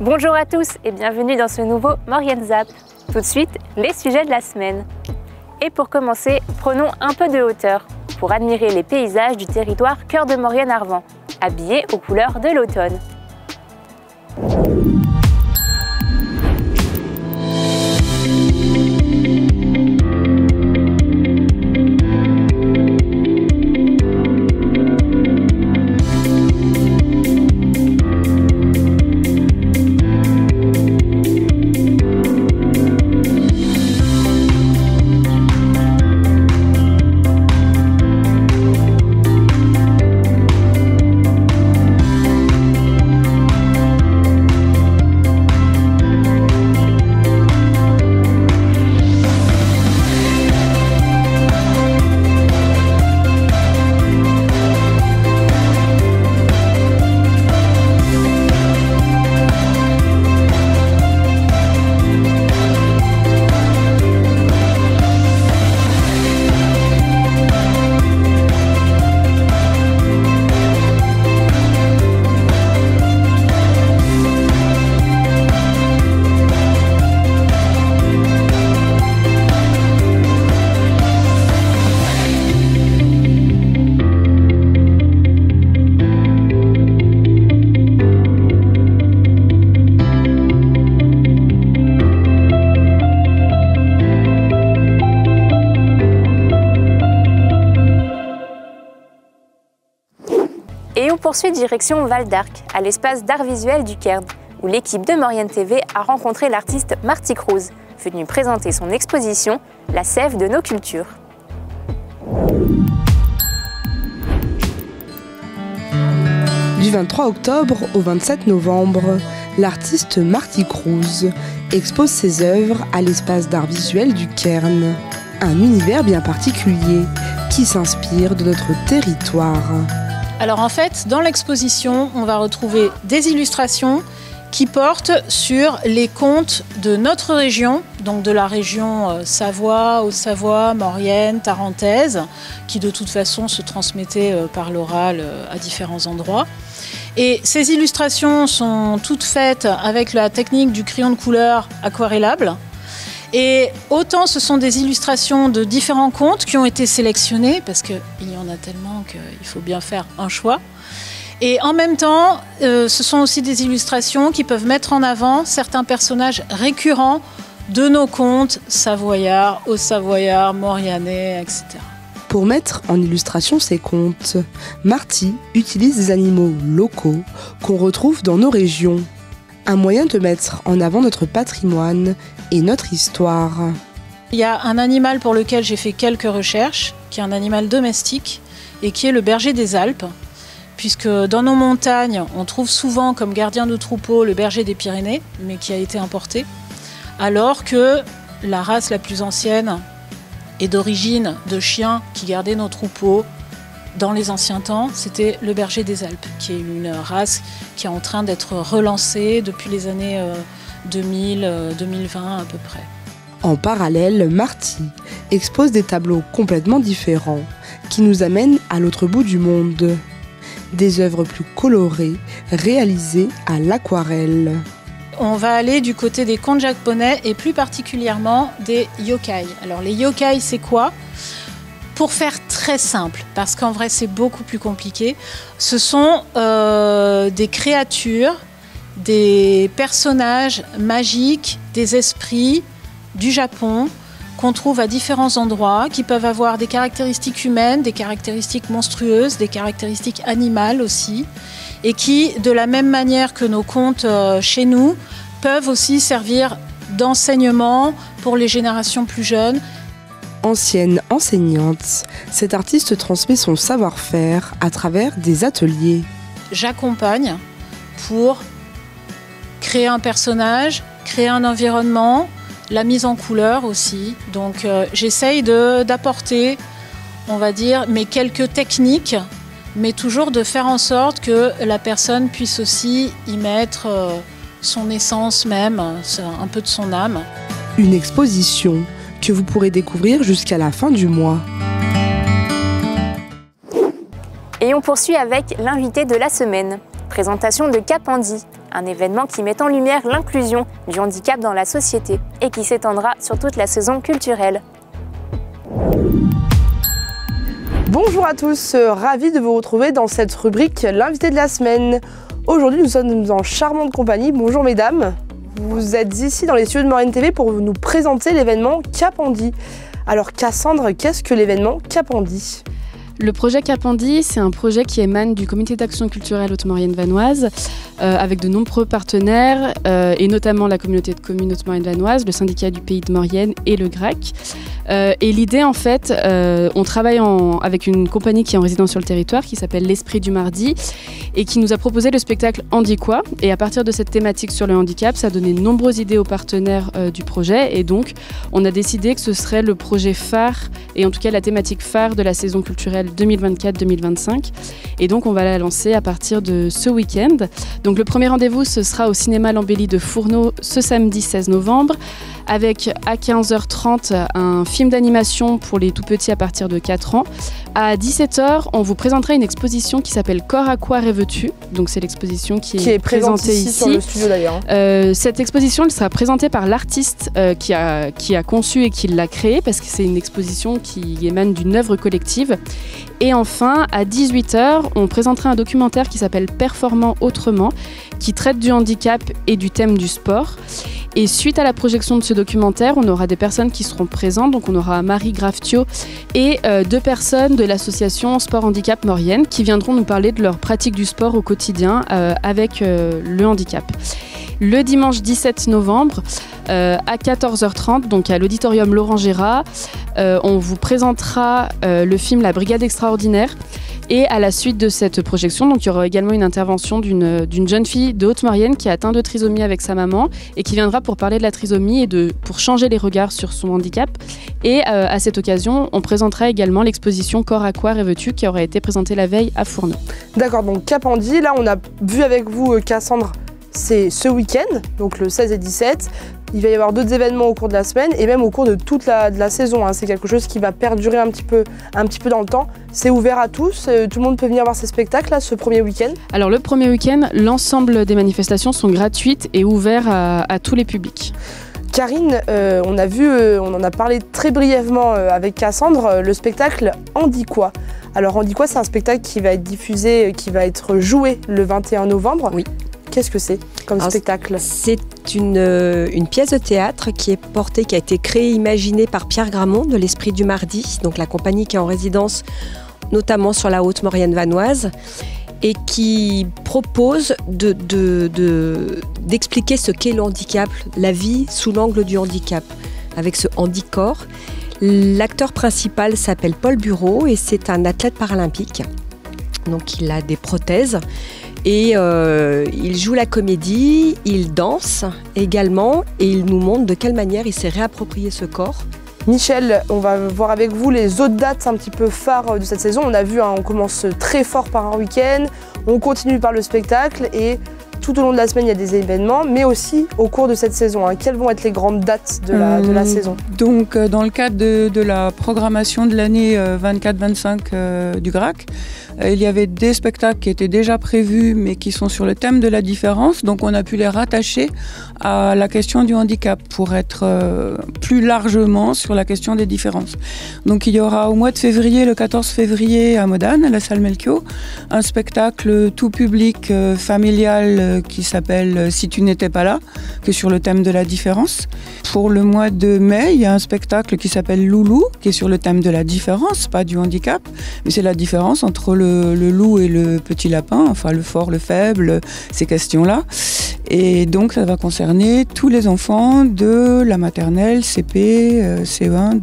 Bonjour à tous et bienvenue dans ce nouveau Maurienne Zap. Tout de suite, les sujets de la semaine. Et pour commencer, prenons un peu de hauteur pour admirer les paysages du territoire Cœur de Maurienne-Arvent, habillés aux couleurs de l'automne. Et on poursuit direction Val d'Arc, à l'espace d'art visuel du Cairn, où l'équipe de Maurienne TV a rencontré l'artiste Marty Cruz, venu présenter son exposition « La sève de nos cultures ». Du 23 octobre au 27 novembre, l'artiste Marty Cruz expose ses œuvres à l'espace d'art visuel du Cairn, un univers bien particulier qui s'inspire de notre territoire. Alors en fait, dans l'exposition, on va retrouver des illustrations qui portent sur les contes de notre région, donc de la région Savoie, Haute-Savoie, Maurienne, Tarentaise, qui de toute façon se transmettaient par l'oral à différents endroits. Et ces illustrations sont toutes faites avec la technique du crayon de couleur aquarellable. Et autant ce sont des illustrations de différents contes qui ont été sélectionnés, parce qu'il y en a tellement qu'il faut bien faire un choix. Et en même temps, ce sont aussi des illustrations qui peuvent mettre en avant certains personnages récurrents de nos contes savoyards, haut-savoyards, mauriennais, etc. Pour mettre en illustration ces contes, Marty utilise des animaux locaux qu'on retrouve dans nos régions. Un moyen de mettre en avant notre patrimoine et notre histoire. Il y a un animal pour lequel j'ai fait quelques recherches, qui est un animal domestique et qui est le berger des Alpes, puisque dans nos montagnes, on trouve souvent comme gardien de troupeau le berger des Pyrénées, mais qui a été importé, alors que la race la plus ancienne est d'origine de chiens qui gardaient nos troupeaux. Dans les anciens temps, c'était le berger des Alpes, qui est une race qui est en train d'être relancée depuis les années 2000-2020 à peu près. En parallèle, Marty expose des tableaux complètement différents qui nous amènent à l'autre bout du monde. Des œuvres plus colorées, réalisées à l'aquarelle. On va aller du côté des contes japonais et plus particulièrement des yokai. Alors les yokai, c'est quoi ? Pour faire très simple, parce qu'en vrai c'est beaucoup plus compliqué, ce sont des créatures, des personnages magiques, des esprits du Japon qu'on trouve à différents endroits, qui peuvent avoir des caractéristiques humaines, des caractéristiques monstrueuses, des caractéristiques animales aussi, et qui, de la même manière que nos contes chez nous, peuvent aussi servir d'enseignement pour les générations plus jeunes. Ancienne enseignante, cette artiste transmet son savoir-faire à travers des ateliers. J'accompagne pour créer un personnage, créer un environnement, la mise en couleur aussi. Donc j'essaye d'apporter, on va dire, mes quelques techniques, mais toujours de faire en sorte que la personne puisse aussi y mettre son essence même, un peu de son âme. Une exposition que vous pourrez découvrir jusqu'à la fin du mois. Et on poursuit avec l'invité de la semaine. Présentation de Cap Handi, un événement qui met en lumière l'inclusion du handicap dans la société et qui s'étendra sur toute la saison culturelle. Bonjour à tous, ravi de vous retrouver dans cette rubrique l'invité de la semaine. Aujourd'hui nous sommes en charmante compagnie. Bonjour mesdames, vous êtes ici dans les studios de Maurienne TV pour nous présenter l'événement Cap Handi. Alors Cassandre, qu'est-ce que l'événement Cap Handi ? Le projet Cap Handi, c'est un projet qui émane du Comité d'action culturelle Haute-Maurienne vanoise avec de nombreux partenaires et notamment la communauté de communes Haute-Maurienne vanoise, le syndicat du Pays de Maurienne et le GRAC. Et l'idée, en fait, on travaille avec une compagnie qui est en résidence sur le territoire qui s'appelle L'Esprit du Mardi et qui nous a proposé le spectacle Handiquoi. Et à partir de cette thématique sur le handicap, ça a donné de nombreuses idées aux partenaires du projet. Et donc, on a décidé que ce serait le projet phare et en tout cas la thématique phare de la saison culturelle 2024-2025. Et donc, on va la lancer à partir de ce week-end. Donc, le premier rendez-vous, ce sera au cinéma L'Embellie de Fourneau ce samedi 16 novembre avec à 15h30 un film d'animation pour les tout petits à partir de 4 ans. À 17h, on vous présentera une exposition qui s'appelle Corps à quoi rêves-tu ? Donc c'est l'exposition qui est présentée ici sur le studio d'ailleurs. Cette exposition, elle sera présentée par l'artiste qui a conçu et qui l'a créée parce que c'est une exposition qui émane d'une œuvre collective. Et enfin, à 18h, on présentera un documentaire qui s'appelle Performant autrement, qui traite du handicap et du thème du sport. Et suite à la projection de ce documentaire, on aura des personnes qui seront présentes. Donc on aura Marie Graftio et 2 personnes de l'association Sport Handicap Maurienne qui viendront nous parler de leur pratique du sport au quotidien avec le handicap. Le dimanche 17 novembre, à 14h30, donc à l'auditorium Laurent Gérard, on vous présentera le film La Brigade extraordinaire. Et à la suite de cette projection, donc, il y aura également une intervention d'une jeune fille de Haute-Maurienne qui est atteinte de trisomie avec sa maman et qui viendra pour parler de la trisomie et pour changer les regards sur son handicap. Et à cette occasion, on présentera également l'exposition Corps à quoi rêves-tu qui aura été présentée la veille à Fourneau. D'accord, donc Cap Handi, là on a vu avec vous Cassandre, c'est ce week-end, donc le 16 et 17. Il va y avoir d'autres événements au cours de la semaine et même au cours de toute la saison. C'est quelque chose qui va perdurer un petit peu dans le temps. C'est ouvert à tous, tout le monde peut venir voir ces spectacles là, ce premier week-end. Alors le premier week-end, l'ensemble des manifestations sont gratuites et ouvertes à tous les publics. Karine, on en a parlé très brièvement avec Cassandre, le spectacle Handiquoi. Alors Handiquoi, c'est un spectacle qui va être diffusé, qui va être joué le 21 novembre. Oui. Qu'est-ce que c'est comme spectacle ? C'est une pièce de théâtre qui a été créée, imaginée par Pierre Gramont de l'Esprit du Mardi, donc la compagnie qui est en résidence notamment sur la Haute-Maurienne vanoise et qui propose d'expliquer ce qu'est le handicap, la vie sous l'angle du handicap, avec ce handicorps. L'acteur principal s'appelle Paul Bureau et c'est un athlète paralympique, donc il a des prothèses. Et il joue la comédie, il danse également et il nous montre de quelle manière il s'est réapproprié ce corps. Michel, on va voir avec vous les autres dates un petit peu phares de cette saison. On a vu, on commence très fort par un week-end, on continue par le spectacle et tout au long de la semaine il y a des événements, mais aussi au cours de cette saison. Quelles vont être les grandes dates de la saison ? Donc dans le cadre de la programmation de l'année 24-25 du GRAC, il y avait des spectacles qui étaient déjà prévus mais qui sont sur le thème de la différence. Donc on a pu les rattacher à la question du handicap pour être plus largement sur la question des différences. Donc il y aura au mois de février, le 14 février à Modane, à la salle Melchior, un spectacle tout public familial qui s'appelle Si tu n'étais pas là, qui est sur le thème de la différence. Pour le mois de mai, il y a un spectacle qui s'appelle Loulou, qui est sur le thème de la différence, pas du handicap, mais c'est la différence entre le loup et le petit lapin, enfin le fort, le faible, ces questions-là. Et donc ça va concerner tous les enfants de la maternelle, CP, CE1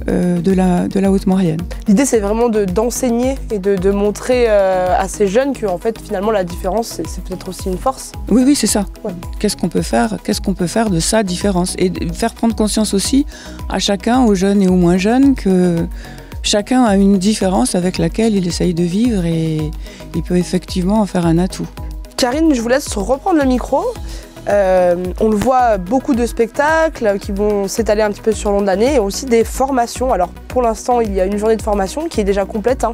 de la Haute-Maurienne. L'idée c'est vraiment d'enseigner et de montrer à ces jeunes que en fait finalement la différence c'est peut-être aussi une force. Oui c'est ça. Ouais. Qu'est-ce qu'on peut faire de sa différence et faire prendre conscience aussi à chacun, aux jeunes et aux moins jeunes, que chacun a une différence avec laquelle il essaye de vivre et il peut effectivement en faire un atout. Karine, je vous laisse reprendre le micro. On le voit, beaucoup de spectacles qui vont s'étaler un petit peu sur l'année et aussi des formations. Alors pour l'instant, il y a une journée de formation qui est déjà complète.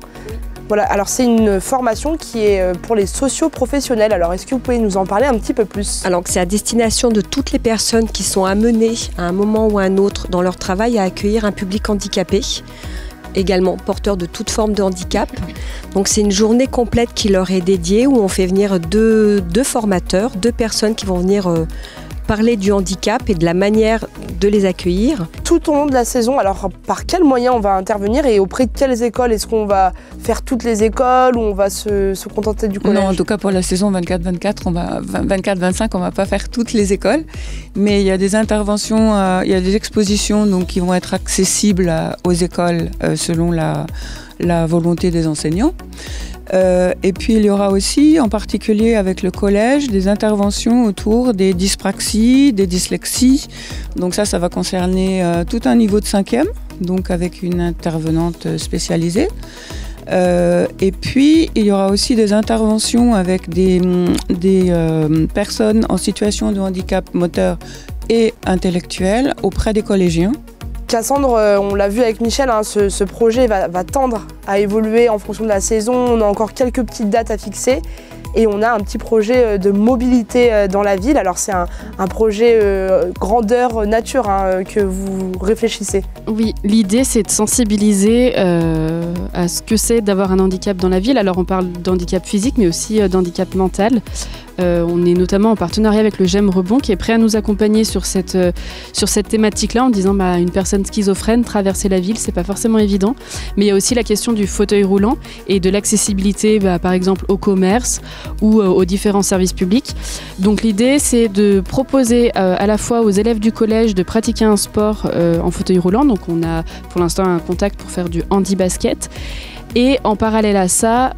Voilà, alors c'est une formation qui est pour les socio-professionnels. Alors est-ce que vous pouvez nous en parler un petit peu plus? Alors c'est à destination de toutes les personnes qui sont amenées à un moment ou à un autre dans leur travail à accueillir un public handicapé, également porteurs de toute forme de handicap. Donc c'est une journée complète qui leur est dédiée où on fait venir deux formateurs, 2 personnes qui vont venir parler du handicap et de la manière de les accueillir. Tout au long de la saison, alors par quels moyens on va intervenir et auprès de quelles écoles? Est-ce qu'on va faire toutes les écoles ou on va se contenter du collège? Non, en tout cas pour la saison 24-25, on va pas faire toutes les écoles, mais il y a des interventions, il y a des expositions donc, qui vont être accessibles aux écoles selon la volonté des enseignants. Et puis il y aura aussi, en particulier avec le collège, des interventions autour des dyspraxies, des dyslexies. Donc ça va concerner tout un niveau de 5e, donc avec une intervenante spécialisée. Et puis il y aura aussi des interventions avec des personnes en situation de handicap moteur et intellectuel auprès des collégiens. Cassandre, on l'a vu avec Michel, ce projet va tendre à évoluer en fonction de la saison. On a encore quelques petites dates à fixer et on a un petit projet de mobilité dans la ville. Alors c'est un projet grandeur nature que vous réfléchissez. Oui, l'idée c'est de sensibiliser à ce que c'est d'avoir un handicap dans la ville. Alors on parle d'handicap physique mais aussi d'handicap mental. On est notamment en partenariat avec le GEM Rebond qui est prêt à nous accompagner sur cette thématique-là en disant une personne schizophrène, traverser la ville, c'est pas forcément évident. Mais il y a aussi la question du fauteuil roulant et de l'accessibilité par exemple au commerce ou aux différents services publics. Donc l'idée c'est de proposer à la fois aux élèves du collège de pratiquer un sport en fauteuil roulant. Donc on a pour l'instant un contact pour faire du handi-basket. Et en parallèle à ça,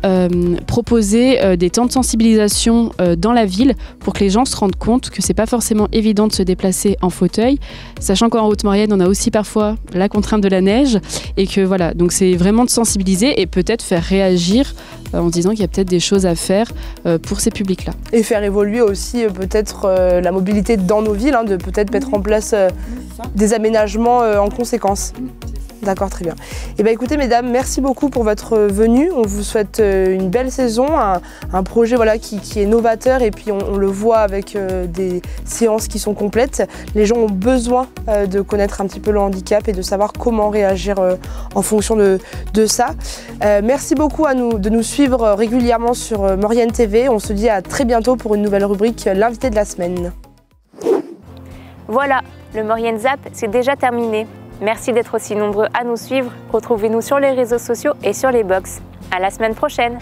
proposer des temps de sensibilisation dans la ville pour que les gens se rendent compte que c'est pas forcément évident de se déplacer en fauteuil, sachant qu'en Haute-Maurienne, on a aussi parfois la contrainte de la neige et que voilà, donc c'est vraiment de sensibiliser et peut-être faire réagir en se disant qu'il y a peut-être des choses à faire pour ces publics-là. Et faire évoluer aussi peut-être la mobilité dans nos villes, de peut-être mettre en place des aménagements en conséquence. D'accord, très bien. Eh bien, écoutez, mesdames, merci beaucoup pour votre venue. On vous souhaite une belle saison, un projet qui est novateur et puis on le voit avec des séances qui sont complètes. Les gens ont besoin de connaître un petit peu le handicap et de savoir comment réagir en fonction de ça. Merci beaucoup de nous suivre régulièrement sur Maurienne TV. On se dit à très bientôt pour une nouvelle rubrique, l'invité de la semaine. Voilà, le Maurienne Zap, c'est déjà terminé. Merci d'être aussi nombreux à nous suivre. Retrouvez-nous sur les réseaux sociaux et sur les box. À la semaine prochaine!